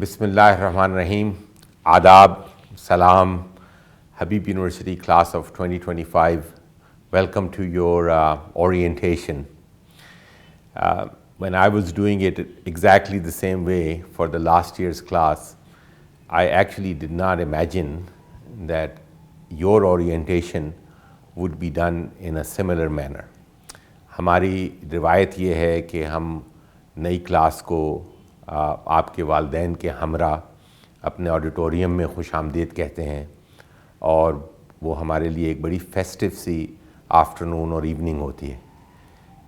Bismillahirrahmanirrahim. Adab, Salam, Habib University class of 2025. Welcome to your orientation. When I was doing it exactly the same way for the last year's class, I actually did not imagine that your orientation would be done in a similar manner. हमारी रिवायत ये है कि हम नई class को आपके वालिदैन के हमरा अपने ऑडिटोरियम में खुशामदीद कहते हैं और वो हमारे लिए एक बड़ी फेस्टिव सी आफ्टरनून और इवनिंग होती है.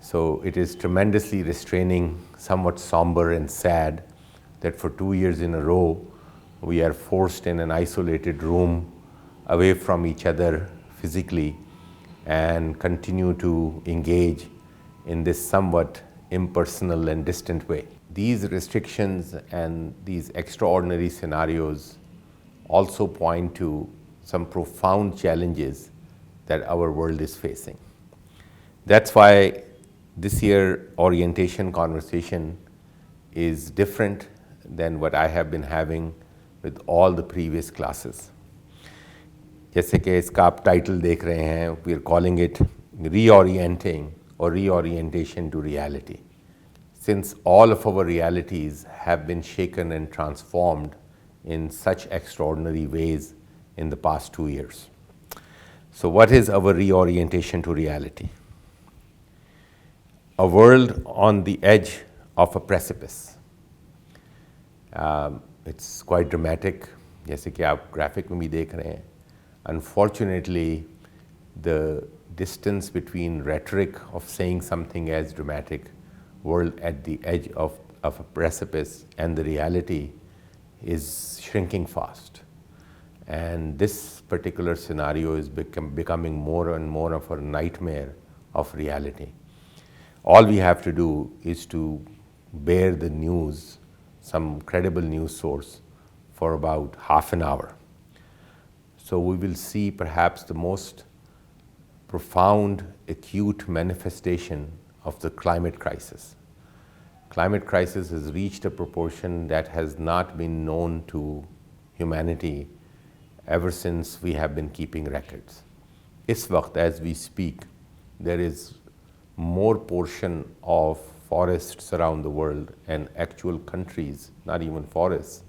So it is tremendously restraining, somewhat somber and sad that for 2 years in a row we are forced in an isolated room away from each other physically and continue to engage in this somewhat impersonal and distant way. These restrictions and these extraordinary scenarios also point to some profound challenges that our world is facing. That's why this year orientation conversation is different than what I have been having with all the previous classes. जैसे कि इसका आप title देख रहे हैं, we are calling it reorienting or reorientation to reality. Since all of our realities have been shaken and transformed in such extraordinary ways in the past 2 years. So what is our reorientation to reality? A world on the edge of a precipice. It's quite dramatic, जैसे कि आप graphic में भी देख रहे हैं. Unfortunately, the distance between rhetoric of saying something as dramatic, world at the edge of a precipice, and the reality is shrinking fast. And this particular scenario is becoming more and more of a nightmare of reality. All we have to do is to bear the news, some credible news source, for about half an hour. So we will see perhaps the most profound, acute manifestation of the climate crisis. Climate crisis has reached a proportion that has not been known to humanity ever since we have been keeping records. Is waqt, as we speak, there is more portion of forests around the world and actual countries, not even forests,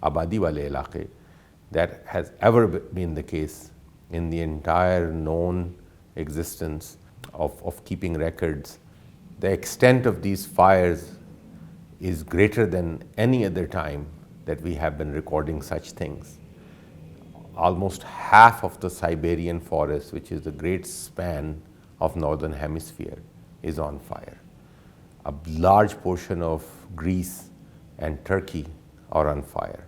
abadi wale ilaqe, that has ever been the case in the entire known existence of keeping records. The extent of these fires is greater than any other time that we have been recording such things. Almost half of the Siberian forest, which is the great span of northern hemisphere, is on fire. A large portion of Greece and Turkey are on fire.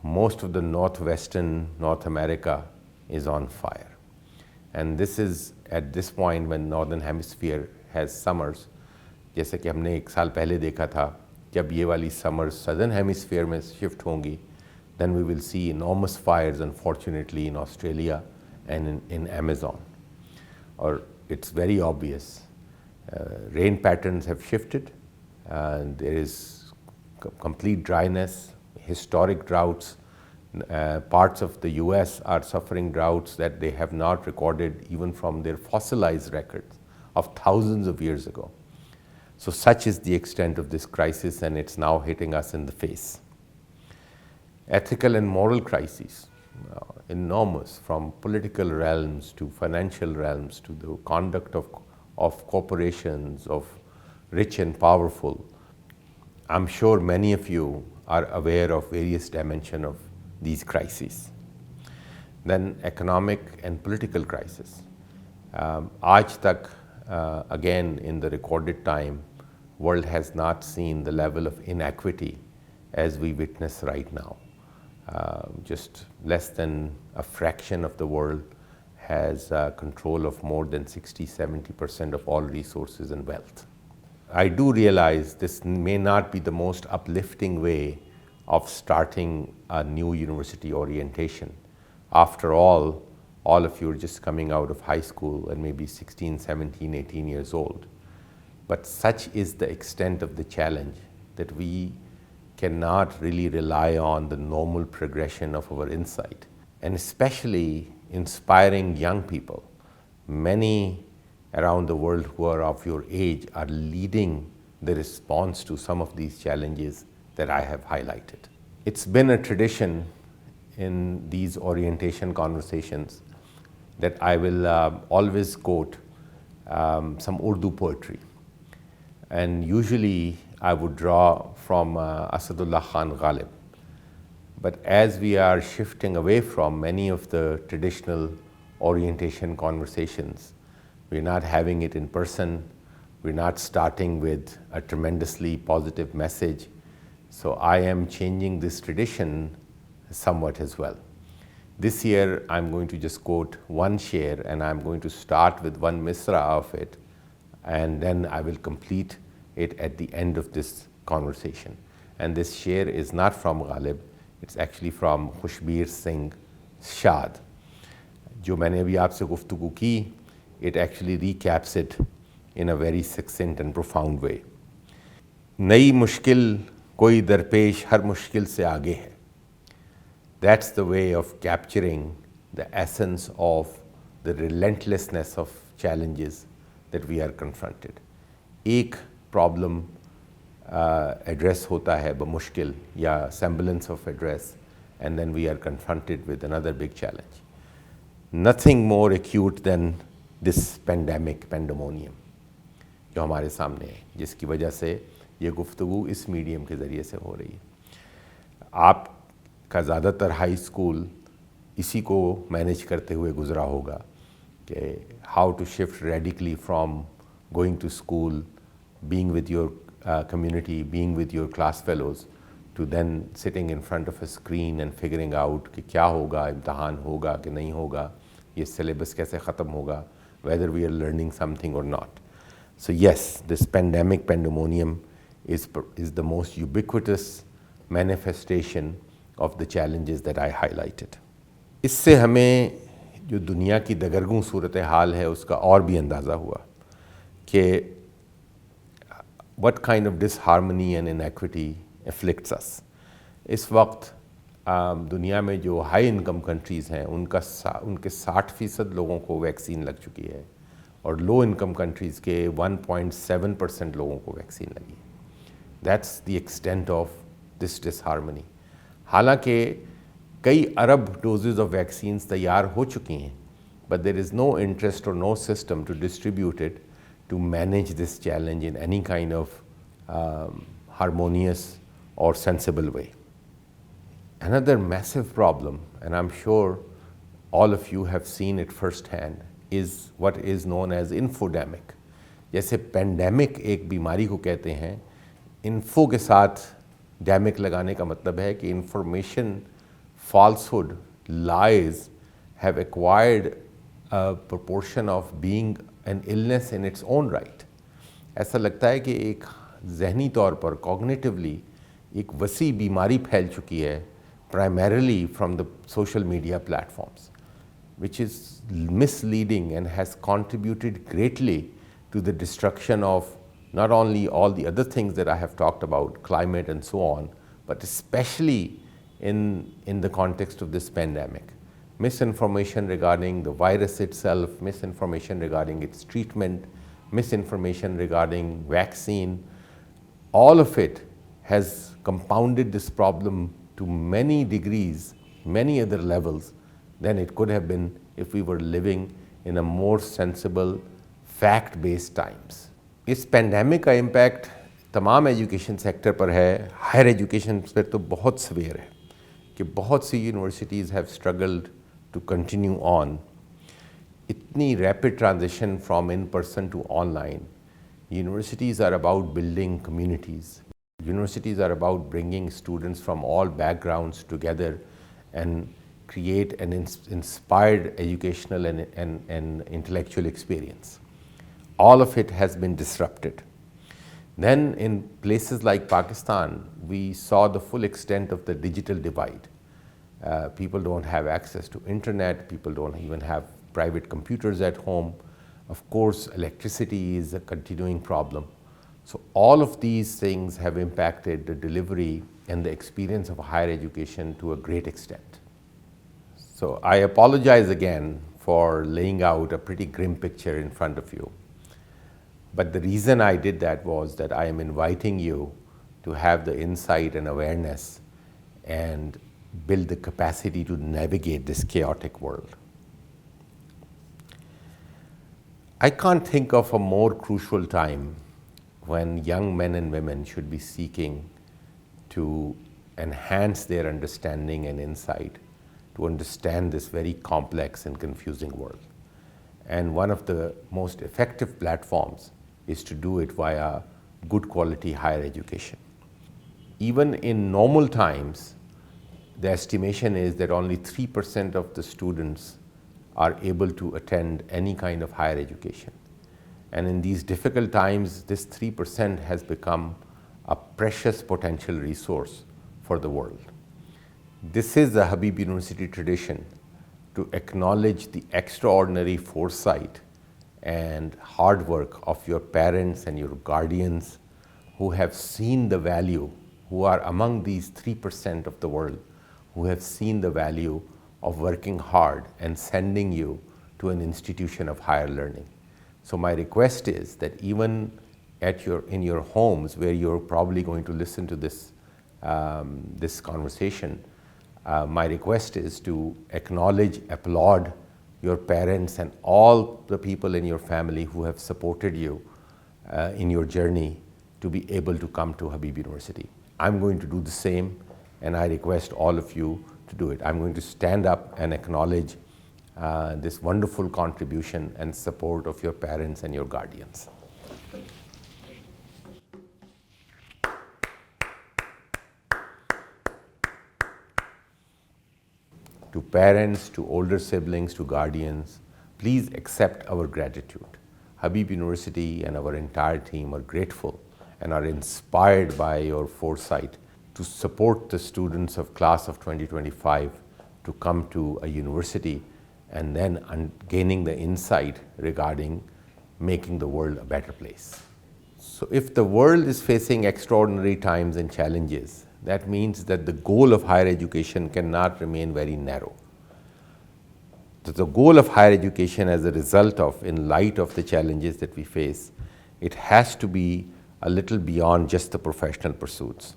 Most of the northwestern North America is on fire. And this is at this point when northern hemisphere has summers. जैसे कि हमने एक साल पहले देखा था, जब ये वाली summers southern hemisphere में shift होंगी, then we will see enormous fires, unfortunately, in Australia and in Amazon. Or it's very obvious. Rain patterns have shifted. There is complete dryness, historic droughts. Parts of the US are suffering droughts that they have not recorded even from their fossilized records of thousands of years ago. So such is the extent of this crisis, and it's now hitting us in the face. Ethical and moral crises, enormous, from political realms to financial realms to the conduct of corporations, of rich and powerful. I'm sure many of you are aware of various dimensions of these crises. Then economic and political crisis. Aaj tak, again in the recorded time, world has not seen the level of inequity as we witness right now. Just less than a fraction of the world has control of more than 60–70% of all resources and wealth. I do realize this may not be the most uplifting way of starting a new university orientation. After all of you are just coming out of high school and maybe 16, 17, 18 years old. But such is the extent of the challenge that we cannot really rely on the normal progression of our insight, and especially inspiring young people. Many around the world who are of your age are leading the response to some of these challenges that I have highlighted. It's been a tradition in these orientation conversations that I will always quote some Urdu poetry. And usually I would draw from Asadullah Khan Ghalib. But as we are shifting away from many of the traditional orientation conversations, we're not having it in person, we're not starting with a tremendously positive message. So I am changing this tradition somewhat as well. This year I'm going to just quote one sher, and I'm going to start with one misra of it, and then I will complete it at the end of this conversation. And this sher is not from Ghalib, it's actually from Khushbir Singh Shad. जो मैंने अभी आपसे गुफ्तगू की, it actually recaps it in a very succinct and profound way. नई मुश्किल कोई दरपेश हर मुश्किल से आगे है. That's the way of capturing the essence of the relentlessness of challenges that we are confronted. एक problem address होता है बमुश्किल या semblance of address, and then we are confronted with another big challenge. Nothing more acute than this pandemonium जो हमारे सामने है, जिसकी वजह से ये गुफ्तगू इस मीडियम के ज़रिए से हो रही है. आपका ज़्यादातर हाई स्कूल इसी को मैनेज करते हुए गुज़रा होगा कि how to shift radically from going to school, being with your community, being with your class fellows, to then sitting in front of a screen and figuring out कि क्या होगा, इम्तहान होगा कि नहीं होगा, ये syllabus कैसे ख़त्म होगा, whether we are learning something or not. So yes, this pandemonium is the most ubiquitous manifestation of the challenges that I highlighted. इससे हमें जो दुनिया की दगरगूं सूरत हाल है उसका और भी अंदाज़ा हुआ कि what kind of disharmony and inequity afflicts us. इस वक्त दुनिया में जो हाई इनकम कंट्रीज़ हैं उनके 60% लोगों को वैक्सीन लग चुकी है और लो इनकम कंट्रीज़ के 1.7% लोगों को वैक्सीन लगी है. That's the extent of this disharmony. हालांकि कई अरब डोजेज ऑफ वैक्सीन्स तैयार हो चुकी हैं, but there is no interest और no system to distribute it to manage this challenge in any kind of harmonious or sensible way. Another massive problem, and I'm sure all of you have seen it firsthand, is what is known as infodemic. जैसे pandemic एक बीमारी को कहते हैं, info के साथ demic लगाने का मतलब है कि information, falsehood, lies have acquired a proportion of being an illness in its own right. ऐसा लगता है कि एक ज़हनी तौर पर cognitively एक वसी बीमारी फैल चुकी है, primarily from the social media platforms, which is misleading and has contributed greatly to the destruction of not only all the other things that I have talked about, climate and so on, but especially in the context of this pandemic. Misinformation regarding the virus itself, misinformation regarding its treatment, misinformation regarding vaccine, all of it has compounded this problem to many degrees, many other levels than it could have been if we were living in a more sensible, fact-based times. इस pandemic का impact तमाम education sector पर है, higher education पर तो बहुत severe है कि बहुत सी universities have struggled to continue on. इतनी rapid transition from in-person to online. Universities are about building communities. Universities are about bringing students from all backgrounds together and create an inspired educational and intellectual experience. All of it has been disrupted. Then in places like Pakistan, we saw the full extent of the digital divide. People don't have access to internet, people don't even have private computers at home. Of course, electricity is a continuing problem. So all of these things have impacted the delivery and the experience of higher education to a great extent. So I apologize again for laying out a pretty grim picture in front of you. But the reason I did that was that I am inviting you to have the insight and awareness and build the capacity to navigate this chaotic world. I can't think of a more crucial time when young men and women should be seeking to enhance their understanding and insight to understand this very complex and confusing world. And one of the most effective platforms is to do it via good quality higher education. Even in normal times, the estimation is that only 3% of the students are able to attend any kind of higher education. And in these difficult times, this 3% has become a precious potential resource for the world. This is the Habib University tradition to acknowledge the extraordinary foresight and hard work of your parents and your guardians who have seen the value, who are among these 3% of the world, who have seen the value of working hard and sending you to an institution of higher learning. So my request is that even in your homes where you're probably going to listen to this, this conversation, my request is to acknowledge, applaud your parents and all the people in your family who have supported you in your journey to be able to come to Habib University. I'm going to do the same, and I request all of you to do it. I'm going to stand up and acknowledge this wonderful contribution and support of your parents and your guardians. To parents, to older siblings, to guardians, please accept our gratitude. Habib University and our entire team are grateful and are inspired by your foresight to support the students of class of 2025 to come to a university and then gaining the insight regarding making the world a better place. So if the world is facing extraordinary times and challenges, that means that the goal of higher education cannot remain very narrow. The goal of higher education as a result of, in light of the challenges that we face, it has to be a little beyond just the professional pursuits.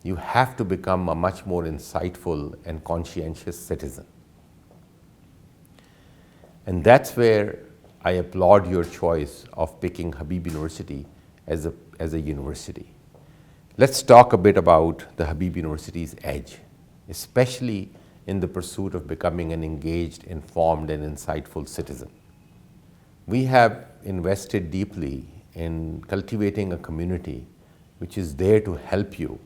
You have to become a much more insightful and conscientious citizen. And that's where I applaud your choice of picking Habib University as a university. Let's talk a bit about the Habib University's edge, especially in the pursuit of becoming an engaged, informed, and insightful citizen. We have invested deeply in cultivating a community which is there to help you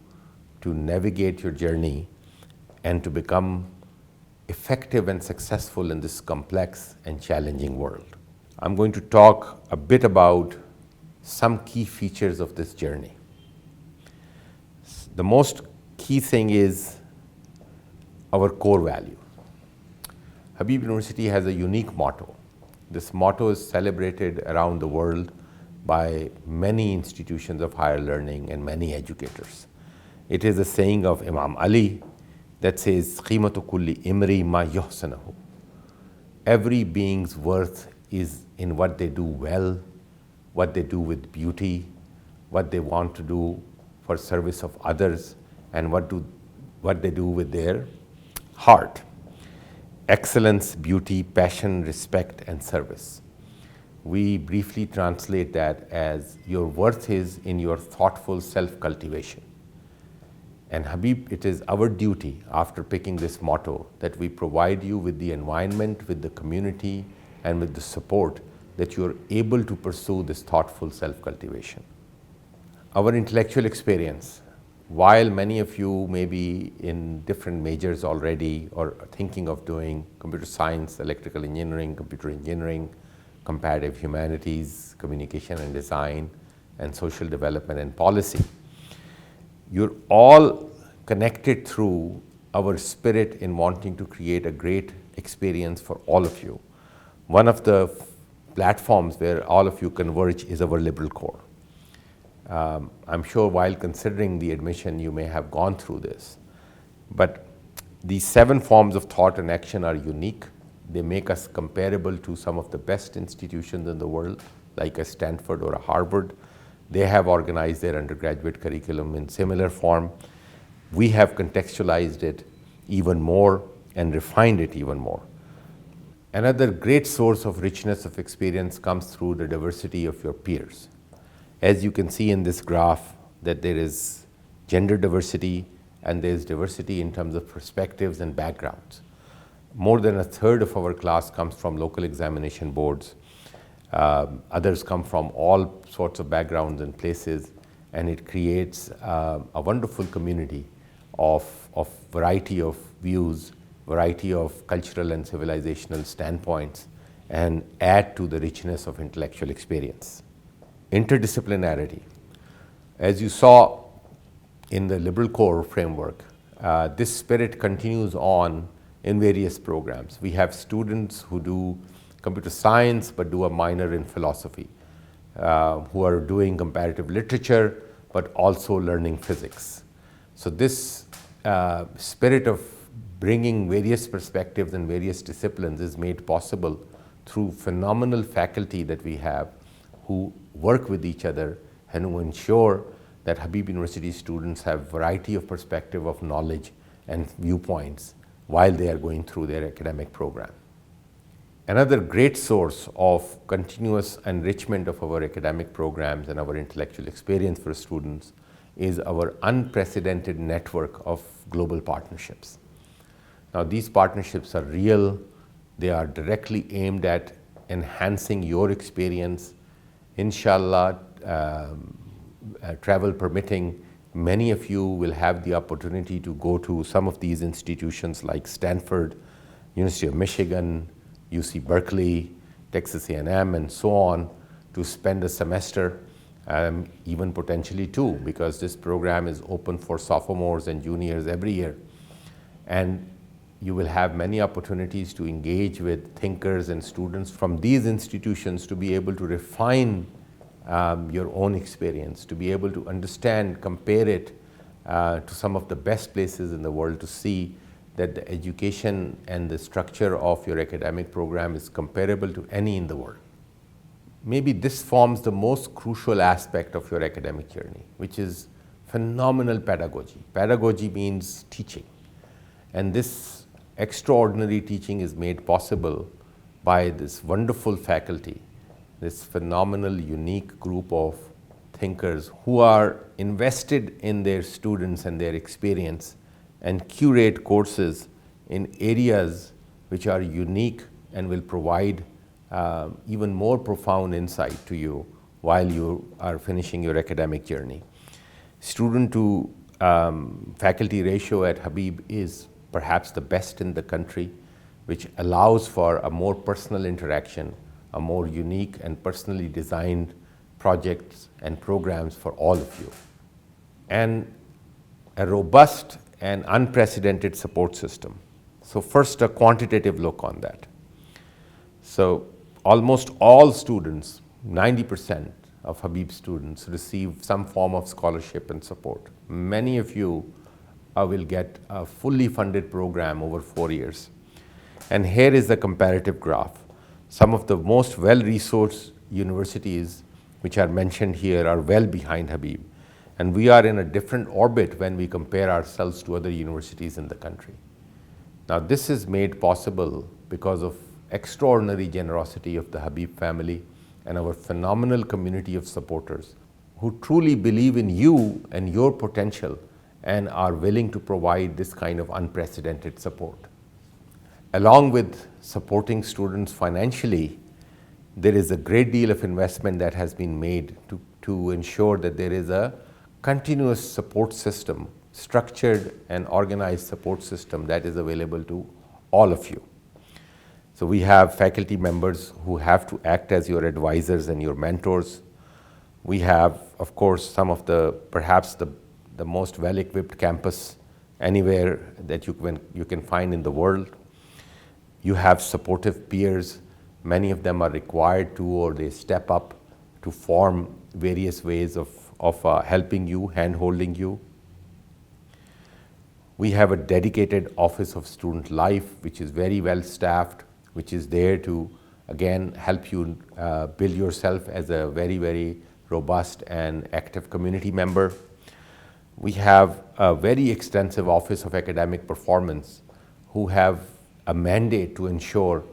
to navigate your journey and to become effective and successful in this complex and challenging world. I'm going to talk a bit about some key features of this journey. The most key thing is our core value. Habib University has a unique motto. This motto is celebrated around the world by many institutions of higher learning and many educators. It is a saying of Imam Ali that says, "Qimatu kulli imri ma yuhsanahu." Every being's worth is in what they do well, what they do with beauty, what they want to do for service of others, and what they do with their heart. Excellence, beauty, passion, respect, and service. We briefly translate that as your worth is in your thoughtful self-cultivation. And Habib, it is our duty after picking this motto that we provide you with the environment, with the community, and with the support that you're able to pursue this thoughtful self-cultivation. Our intellectual experience, while many of you may be in different majors already or thinking of doing computer science, electrical engineering, computer engineering, comparative humanities, communication and design, and social development and policy, you're all connected through our spirit in wanting to create a great experience for all of you. One of the platforms where all of you converge is our liberal core. I'm sure while considering the admission, you may have gone through this. But these 7 forms of thought and action are unique. They make us comparable to some of the best institutions in the world, like a Stanford or a Harvard. They have organized their undergraduate curriculum in similar form. We have contextualized it even more and refined it even more. Another great source of richness of experience comes through the diversity of your peers. As you can see in this graph, that there is gender diversity and there is diversity in terms of perspectives and backgrounds. More than a third of our class comes from local examination boards. Others come from all sorts of backgrounds and places, and it creates a wonderful community of variety of views, variety of cultural and civilizational standpoints, and add to the richness of intellectual experience. Interdisciplinarity. As you saw in the liberal core framework, this spirit continues on in various programs. We have students who do computer science but do a minor in philosophy, who are doing comparative literature but also learning physics. So this spirit of bringing various perspectives and various disciplines is made possible through phenomenal faculty that we have who work with each other and who ensure that Habib University students have variety of perspective of knowledge and viewpoints while they are going through their academic program. Another great source of continuous enrichment of our academic programs and our intellectual experience for students is our unprecedented network of global partnerships. Now, these partnerships are real. They are directly aimed at enhancing your experience. Inshallah, travel permitting, many of you will have the opportunity to go to some of these institutions like Stanford, University of Michigan, UC Berkeley, Texas A&M, and so on, to spend a semester, even potentially 2, because this program is open for sophomores and juniors every year. And you will have many opportunities to engage with thinkers and students from these institutions to be able to refine your own experience, to be able to understand, compare it to some of the best places in the world, to see that the education and the structure of your academic program is comparable to any in the world. Maybe this forms the most crucial aspect of your academic journey, which is phenomenal pedagogy. Pedagogy means teaching, and this extraordinary teaching is made possible by this wonderful faculty, this phenomenal, unique group of thinkers who are invested in their students and their experience and curate courses in areas which are unique and will provide even more profound insight to you while you are finishing your academic journey. Student to faculty ratio at Habib is perhaps the best in the country, which allows for a more personal interaction, a more unique and personally designed projects and programs for all of you, and a robust and unprecedented support system. So first, a quantitative look on that. So almost all students, 90% of Habib students, receive some form of scholarship and support. Many of you will get a fully funded program over 4 years. And here is the comparative graph. Some of the most well-resourced universities which are mentioned here are well behind Habib. And we are in a different orbit when we compare ourselves to other universities in the country. Now, this is made possible because of extraordinary generosity of the Habib family and our phenomenal community of supporters who truly believe in you and your potential and are willing to provide this kind of unprecedented support. Along with supporting students financially, there is a great deal of investment that has been made to ensure that there is a continuous support system, structured and organized support system that is available to all of you. So we have faculty members who have to act as your advisors and your mentors. We have, of course, some of perhaps the most well-equipped campus anywhere that you can find in the world. You have supportive peers. Many of them are required to, or they step up to form various ways of of helping you, hand-holding you. We have a dedicated Office of Student Life, which is very well staffed, which is there to, again, help you build yourself as a very, very robust and active community member. We have a very extensive Office of Academic Performance who have a mandate to ensure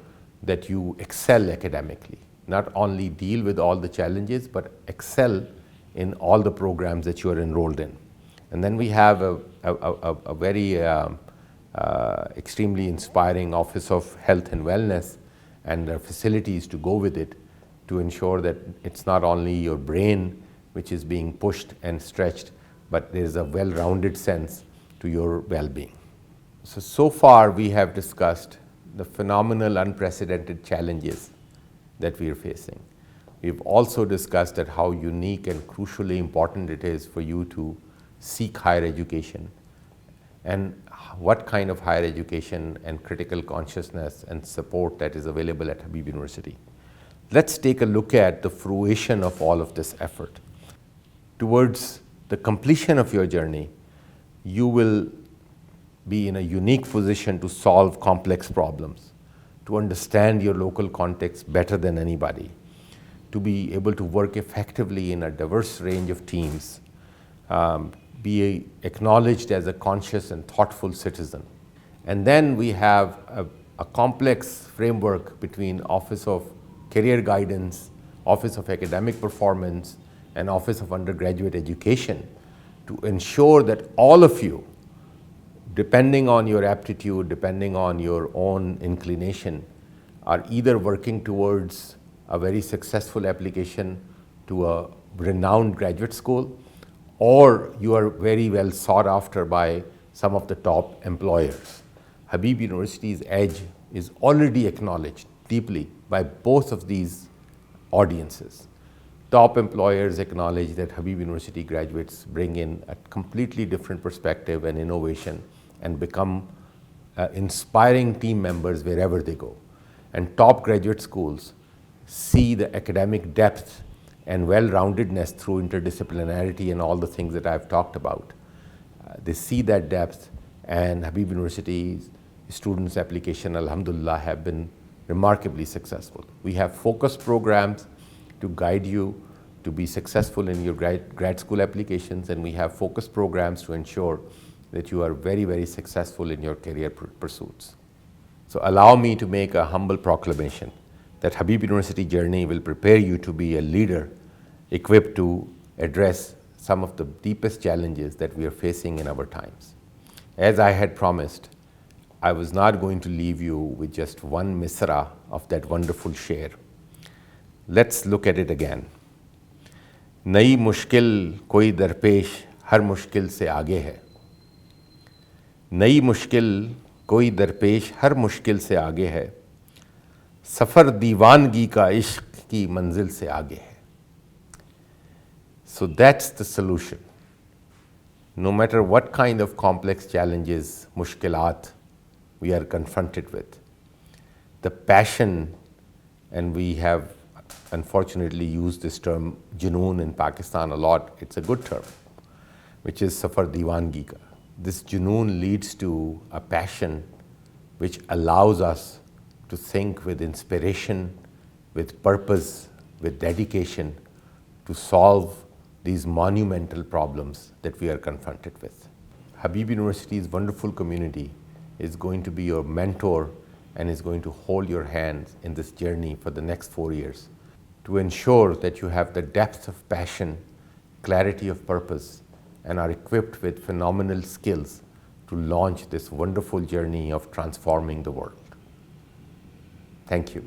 that you excel academically, not only deal with all the challenges, but excel in all the programs that you are enrolled in. And then we have a very extremely inspiring Office of Health and Wellness and the facilities to go with it to ensure that it's not only your brain which is being pushed and stretched, but there's a well-rounded sense to your well-being. So far we have discussed the phenomenal, unprecedented challenges that we are facing. We've also discussed that how unique and crucially important it is for you to seek higher education, and what kind of higher education and critical consciousness and support that is available at Habib University. Let's take a look at the fruition of all of this effort. Towards the completion of your journey, you will be in a unique position to solve complex problems, to understand your local context better than anybody, to be able to work effectively in a diverse range of teams, be acknowledged as a conscious and thoughtful citizen. And then we have a complex framework between Office of Career Guidance, Office of Academic Performance, and Office of Undergraduate Education to ensure that all of you, depending on your aptitude, depending on your own inclination, are either working towards a very successful application to a renowned graduate school, or you are very well sought after by some of the top employers. Habib University's edge is already acknowledged deeply by both of these audiences. Top employers acknowledge that Habib University graduates bring in a completely different perspective and innovation and become inspiring team members wherever they go. And top graduate schools see the academic depth and well-roundedness through interdisciplinarity and all the things that I've talked about. They see that depth, and Habib University's students' application, alhamdulillah, have been remarkably successful. We have focused programs to guide you to be successful in your grad school applications, and we have focused programs to ensure that you are very, very successful in your career pursuits. So allow me to make a humble proclamation that Habib University journey will prepare you to be a leader equipped to address some of the deepest challenges that we are facing in our times. As I had promised, I was not going to leave you with just one misra of that wonderful sher. Let's look at it again. नई मुश्किल कोई दरपेश हर मुश्किल से आगे है. नई मुश्किल कोई दरपेश हर मुश्किल से आगे है. सफ़र दीवानगी का इश्क की मंजिल से आगे है. So that's the solution. No matter what kind of complex challenges, mushkilat we are confronted with, the passion, and we have unfortunately used this term junoon in Pakistan a lot, it's a good term, which is safar diwangi ka. This junoon leads to a passion which allows us to think with inspiration, with purpose, with dedication to solve these monumental problems that we are confronted with. Habib University's wonderful community is going to be your mentor and is going to hold your hands in this journey for the next 4 years to ensure that you have the depth of passion, clarity of purpose, and are equipped with phenomenal skills to launch this wonderful journey of transforming the world. Thank you.